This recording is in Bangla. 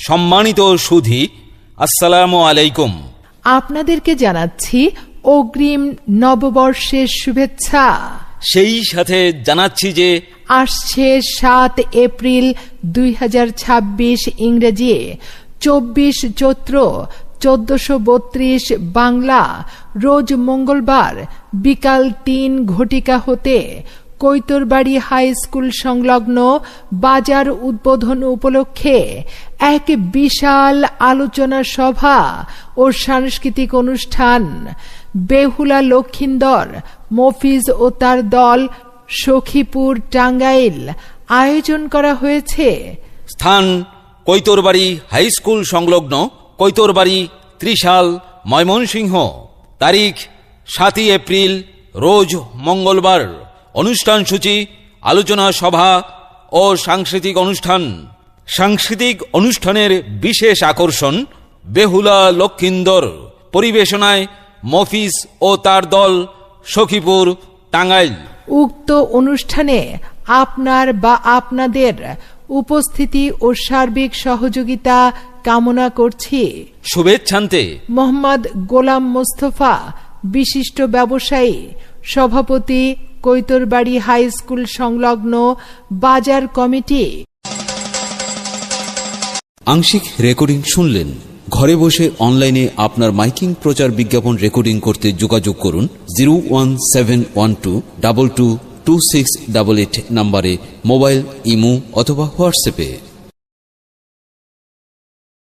সম্মানিত সুধী, আসসালামু আলাইকুম। আপনাদেরকে জানাচ্ছি অগ্রিম নববর্ষের শুভেচ্ছা। সেই সাথে জানাচ্ছি যে আসছে 7 এপ্রিল 2026 ইংরেজি, 24 চৈত্র 1432 বাংলা, রোজ মঙ্গলবার বিকাল 3 ঘটিকা হতে কৈতরবাড়ি হাই স্কুল সংলগ্ন বাজার উদ্বোধন উপলক্ষে এক বিশাল আলোচনা সভা ও সাংস্কৃতিক অনুষ্ঠান বেহুলা লক্ষিন্দর, মফিজ ও তার দল, সখীপুর, টাঙ্গাইল আয়োজন করা হয়েছে। স্থান কৈতরবাড়ি হাই স্কুল সংলগ্ন কৈতরবাড়ি, ত্রিশাল, ময়মনসিংহ। তারিখ 7 এপ্রিল, রোজ মঙ্গলবার। অনুষ্ঠান সূচি, আলোচনা সভা ও সাংস্কৃতিক অনুষ্ঠান। সাংস্কৃতিক অনুষ্ঠানের বিশেষ আকর্ষণ বেহুলা লক্ষিন্দর, পরিবেশনায় মফিজ ও তার দল, সখীপুর, টাঙ্গাইল। উক্ত অনুষ্ঠানে আপনার বা আপনাদের উপস্থিতি ও সার্বিক সহযোগিতা কামনা করছি। শুভেচ্ছান্তে মোহাম্মদ গোলাম মোস্তফা, বিশিষ্ট ব্যবসায়ী, সভাপতি, কৈতরবাড়ি হাই স্কুল সংলগ্ন বাজার কমিটি। আংশিক রেকর্ডিং শুনলেন। ঘরে বসে অনলাইনে আপনার মাইকিং প্রচার বিজ্ঞাপন রেকর্ডিং করতে যোগাযোগ করুন 01712222688 নম্বরে, মোবাইল, ইমো অথবা হোয়াটসঅ্যাপে।